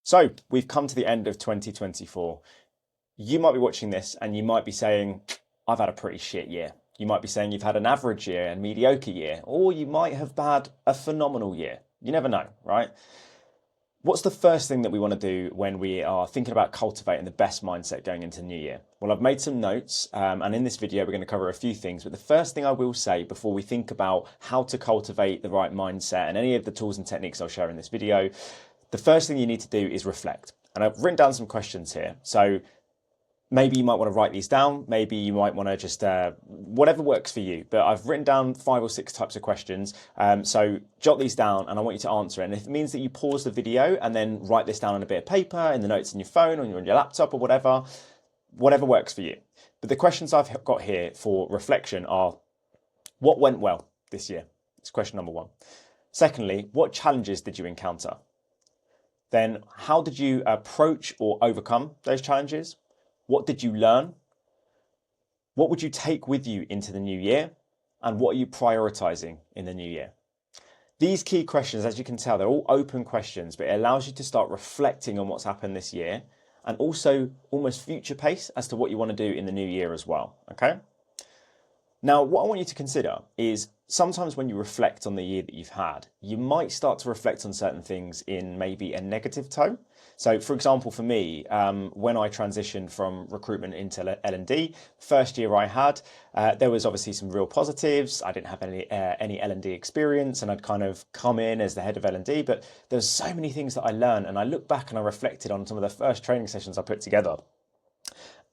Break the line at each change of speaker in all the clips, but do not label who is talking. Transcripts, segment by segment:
So we've come to the end of 2024. You might be watching this and you might be saying, I've had a pretty shit year. You might be saying you've had an average year and mediocre year, or you might have had a phenomenal year. You never know, right? What's the first thing that we want to do when we are thinking about cultivating the best mindset going into the new year? Well, I've made some notes, and in this video, we're going to cover a few things. But the first thing I will say before we think about how to cultivate the right mindset and any of the tools and techniques I'll share in this video, the first thing you need to do is reflect. And I've written down some questions here. So maybe you might want to write these down. Maybe you might want to just, whatever works for you. But I've written down 5 or 6 types of questions. So jot these down and I want you to answer it. And if it means that you pause the video and then write this down on a bit of paper, in the notes in your phone, on your laptop or whatever works for you. But the questions I've got here for reflection are, what went well this year? It's question number 1. Secondly, what challenges did you encounter? Then how did you approach or overcome those challenges? What did you learn? What would you take with you into the new year? And what are you prioritizing in the new year? These key questions, as you can tell, they're all open questions, but it allows you to start reflecting on what's happened this year and also almost future pace as to what you want to do in the new year as well, okay? Now, what I want you to consider is sometimes when you reflect on the year that you've had, you might start to reflect on certain things in maybe a negative tone. So, for example, for me, when I transitioned from recruitment into L&D, first year I had, there was obviously some real positives. I didn't have any L&D experience, and I'd kind of come in as the head of L&D, but there's so many things that I learned, and I look back and I reflected on some of the first training sessions I put together.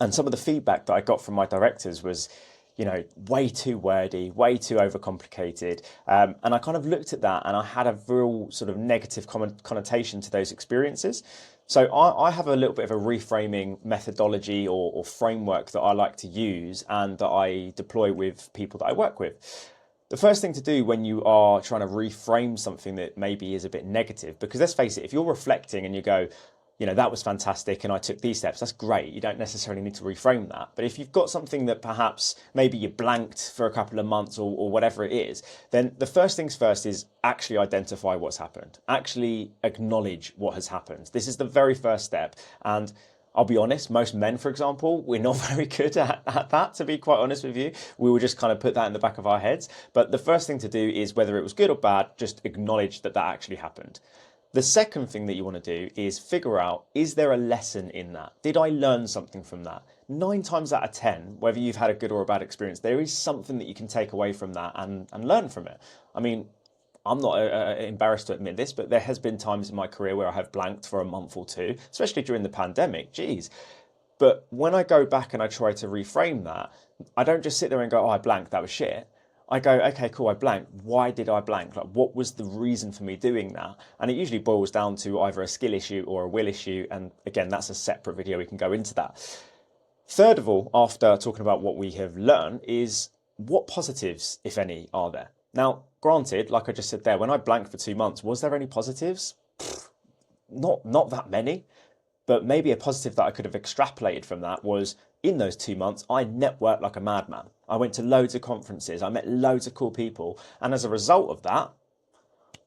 And some of the feedback that I got from my directors was, you know, way too wordy, way too overcomplicated. And I kind of looked at that and I had a real sort of negative connotation to those experiences. So I have a little bit of a reframing methodology or framework that I like to use and that I deploy with people that I work with. The first thing to do when you are trying to reframe something that maybe is a bit negative, because let's face it, if you're reflecting and you go, you know, that was fantastic and I took these steps, that's great. You don't necessarily need to reframe that. But if you've got something that perhaps maybe you blanked for a couple of months or whatever it is, then the first things first is actually identify what's happened. Actually acknowledge what has happened. This is the very first step. And I'll be honest, most men, for example, we're not very good at that, to be quite honest with you. We will just kind of put that in the back of our heads. But the first thing to do is, whether it was good or bad, just acknowledge that that actually happened. The second thing that you want to do is figure out, is there a lesson in that? Did I learn something from that? 9 times out of 10, whether you've had a good or a bad experience, there is something that you can take away from that and learn from it. I mean, I'm not embarrassed to admit this, but there has been times in my career where I have blanked for a month or two, especially during the pandemic, geez. But when I go back and I try to reframe that, I don't just sit there and go, oh, I blanked, that was shit. I go, okay, cool, I blanked. Why did I blank? Like, what was the reason for me doing that? And it usually boils down to either a skill issue or a will issue. And again, that's a separate video. We can go into that. Third of all, after talking about what we have learned, is what positives, if any, are there? Now, granted, like I just said there, when I blanked for 2 months, was there any positives? Not that many. But maybe a positive that I could have extrapolated from that was, in those 2 months, I networked like a madman. I went to loads of conferences. I met loads of cool people. And as a result of that,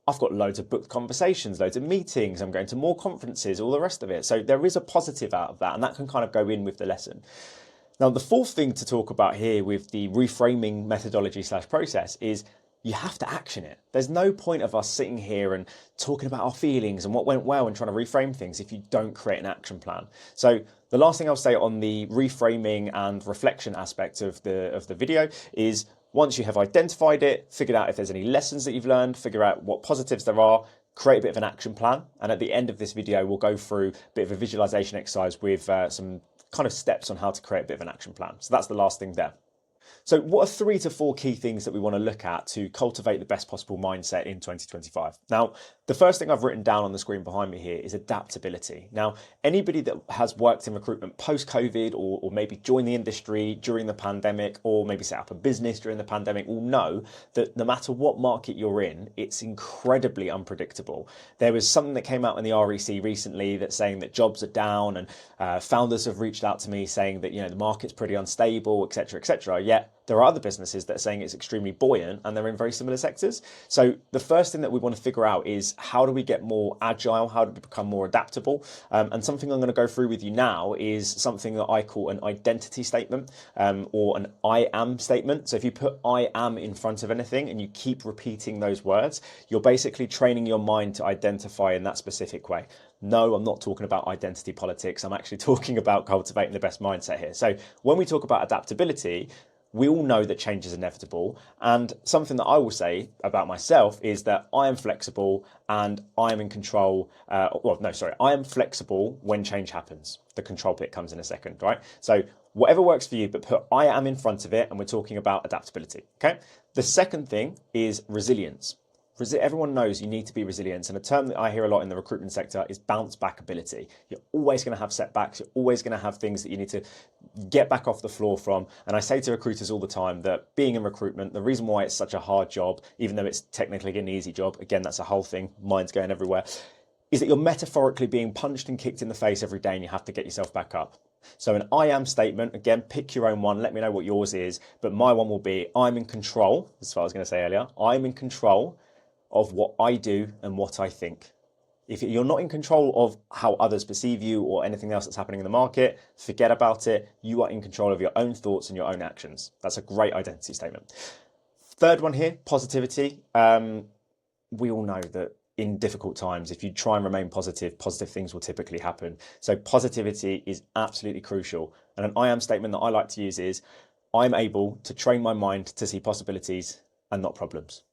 I've got loads of booked conversations, loads of meetings. I'm going to more conferences, all the rest of it. So there is a positive out of that. And that can kind of go in with the lesson. Now, the fourth thing to talk about here with the reframing methodology / process is, you have to action it. There's no point of us sitting here and talking about our feelings and what went well and trying to reframe things if you don't create an action plan. So the last thing I'll say on the reframing and reflection aspect of the video is, once you have identified it, figured out if there's any lessons that you've learned, figure out what positives there are, create a bit of an action plan. And at the end of this video, we'll go through a bit of a visualization exercise with some kind of steps on how to create a bit of an action plan. So that's the last thing there. So what are 3 to 4 key things that we want to look at to cultivate the best possible mindset in 2025? Now, the first thing I've written down on the screen behind me here is adaptability. Now, anybody that has worked in recruitment post-COVID or maybe joined the industry during the pandemic or maybe set up a business during the pandemic will know that no matter what market you're in, it's incredibly unpredictable. There was something that came out in the REC recently that's saying that jobs are down, and founders have reached out to me saying that, you know, the market's pretty unstable, etc., etc. Yet There are other businesses that are saying it's extremely buoyant and they're in very similar sectors. So the first thing that we want to figure out is how do we get more agile? How do we become more adaptable? And something I'm going to go through with you now is something that I call an identity statement or an I am statement. So if you put I am in front of anything and you keep repeating those words, you're basically training your mind to identify in that specific way. No, I'm not talking about identity politics. I'm actually talking about cultivating the best mindset here. So when we talk about adaptability, we all know that change is inevitable. And something that I will say about myself is that I am flexible and I am in control. I am flexible when change happens. The control bit comes in a second, right? So whatever works for you, but put I am in front of it, and we're talking about adaptability, okay? The second thing is resilience. Everyone knows you need to be resilient, and a term that I hear a lot in the recruitment sector is bounce back ability. You're always going to have setbacks. You're always going to have things that you need to get back off the floor from. And I say to recruiters all the time that being in recruitment, the reason why it's such a hard job, even though it's technically an easy job, again, that's a whole thing, mind's going everywhere, is that you're metaphorically being punched and kicked in the face every day and you have to get yourself back up. So an I am statement, again, pick your own one, let me know what yours is, but my one will be I'm in control, that's what I was going to say earlier, I'm in control of what I do and what I think. If you're not in control of how others perceive you or anything else that's happening in the market, forget about it. You are in control of your own thoughts and your own actions. That's a great identity statement. Third one here, positivity. We all know that in difficult times, if you try and remain positive, positive things will typically happen. So positivity is absolutely crucial. And an I am statement that I like to use is, I'm able to train my mind to see possibilities and not problems.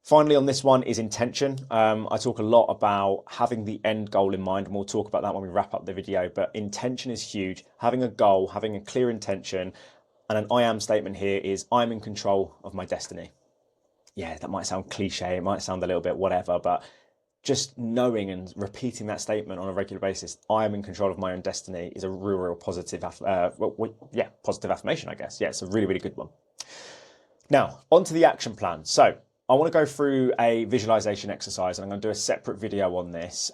Finally, on this one is intention. I talk a lot about having the end goal in mind, and we'll talk about that when we wrap up the video, but intention is huge. Having a goal, having a clear intention, and an I am statement here is I'm in control of my destiny. Yeah, that might sound cliche, it might sound a little bit whatever, but just knowing and repeating that statement on a regular basis, I am in control of my own destiny, is a real positive, positive affirmation, I guess. Yeah, it's a really, really good one. Now, onto the action plan. So I want to go through a visualization exercise, and I'm going to do a separate video on this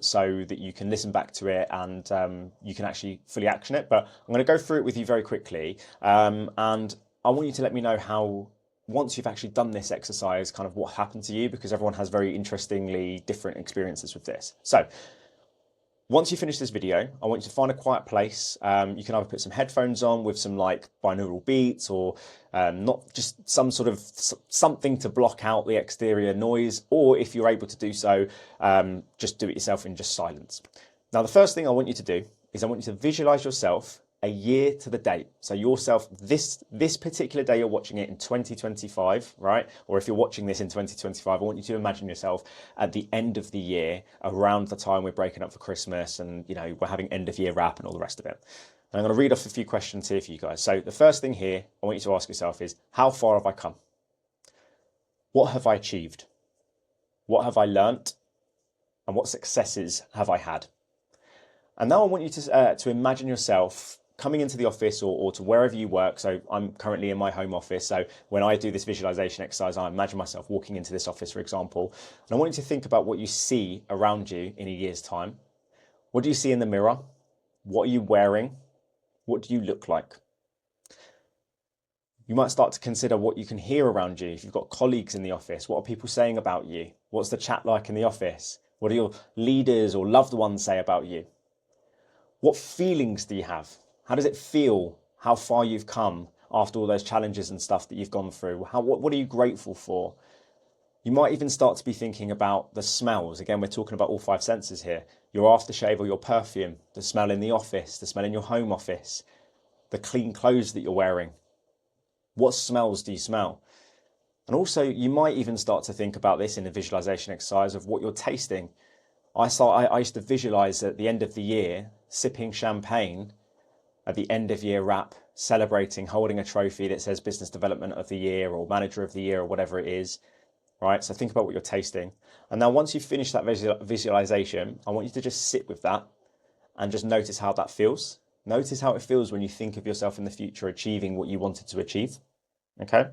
so that you can listen back to it and you can actually fully action it. But I'm going to go through it with you very quickly. And I want you to let me know how, once you've actually done this exercise, kind of what happened to you, because everyone has very interestingly different experiences with this. So once you finish this video, I want you to find a quiet place. You can either put some headphones on with some like binaural beats, or not just some sort of something to block out the exterior noise, or if you're able to do so, just do it yourself in just silence. Now, the first thing I want you to do is I want you to visualize yourself a year to the date. So yourself, this particular day you're watching it in 2025, right? Or if you're watching this in 2025, I want you to imagine yourself at the end of the year, around the time we're breaking up for Christmas and, you know, we're having end of year wrap and all the rest of it. And I'm going to read off a few questions here for you guys. So the first thing here I want you to ask yourself is, how far have I come? What have I achieved? What have I learnt? And what successes have I had? And now I want you to imagine yourself coming into the office or to wherever you work. So I'm currently in my home office. So when I do this visualization exercise, I imagine myself walking into this office, for example. And I want you to think about what you see around you in a year's time. What do you see in the mirror? What are you wearing? What do you look like? You might start to consider what you can hear around you. If you've got colleagues in the office, what are people saying about you? What's the chat like in the office? What do your leaders or loved ones say about you? What feelings do you have? How does it feel? How far you've come after all those challenges and stuff that you've gone through? What are you grateful for? You might even start to be thinking about the smells. Again, we're talking about all five senses here. Your aftershave or your perfume, the smell in the office, the smell in your home office, the clean clothes that you're wearing. What smells do you smell? And also, you might even start to think about this in a visualization exercise of what you're tasting. I used to visualize at the end of the year, sipping champagne at the end of year wrap, celebrating, holding a trophy that says business development of the year or manager of the year or whatever it is, right? So think about what you're tasting. And now once you've finished that visualization, I want you to just sit with that and just notice how that feels. Notice how it feels when you think of yourself in the future achieving what you wanted to achieve, okay?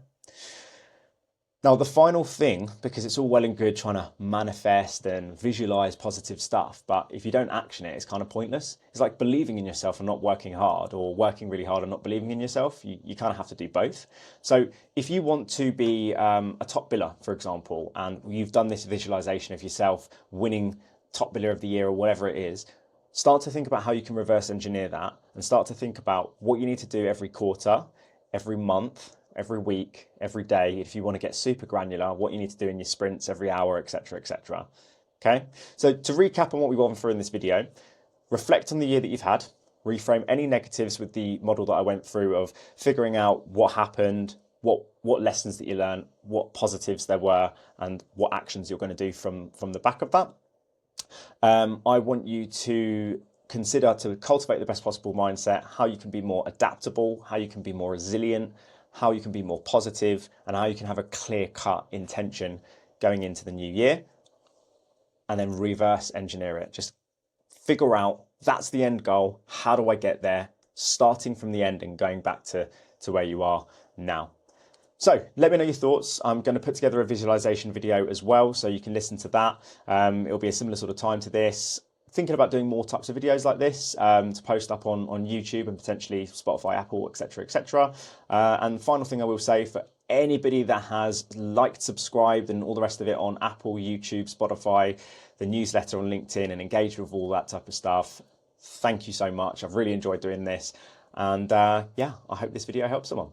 Now, the final thing, because it's all well and good trying to manifest and visualize positive stuff, but if you don't action it, it's kind of pointless. It's like believing in yourself and not working hard, or working really hard and not believing in yourself. You kind of have to do both. So if you want to be a top biller, for example, and you've done this visualization of yourself winning top biller of the year or whatever it is, start to think about how you can reverse engineer that and start to think about what you need to do every quarter, every month, every week, every day, if you want to get super granular, what you need to do in your sprints every hour, etc., etc. Okay, so to recap on what we went through in this video, reflect on the year that you've had, reframe any negatives with the model that I went through of figuring out what happened, what lessons that you learned, what positives there were, and what actions you're going to do from the back of that. I want you to consider to cultivate the best possible mindset, how you can be more adaptable, how you can be more resilient, how you can be more positive, and how you can have a clear-cut intention going into the new year, and then reverse engineer it. Just figure out, that's the end goal. How do I get there? Starting from the end and going back to where you are now. So let me know your thoughts. I'm going to put together a visualization video as well, so you can listen to that. It'll be a similar sort of time to this. Thinking about doing more types of videos like this to post up on YouTube and potentially Spotify, Apple, etc., etc. And the final thing I will say, for anybody that has liked, subscribed, and all the rest of it on Apple, YouTube, Spotify, the newsletter on LinkedIn, and engaged with all that type of stuff, thank you so much. I've really enjoyed doing this. And yeah, I hope this video helps someone.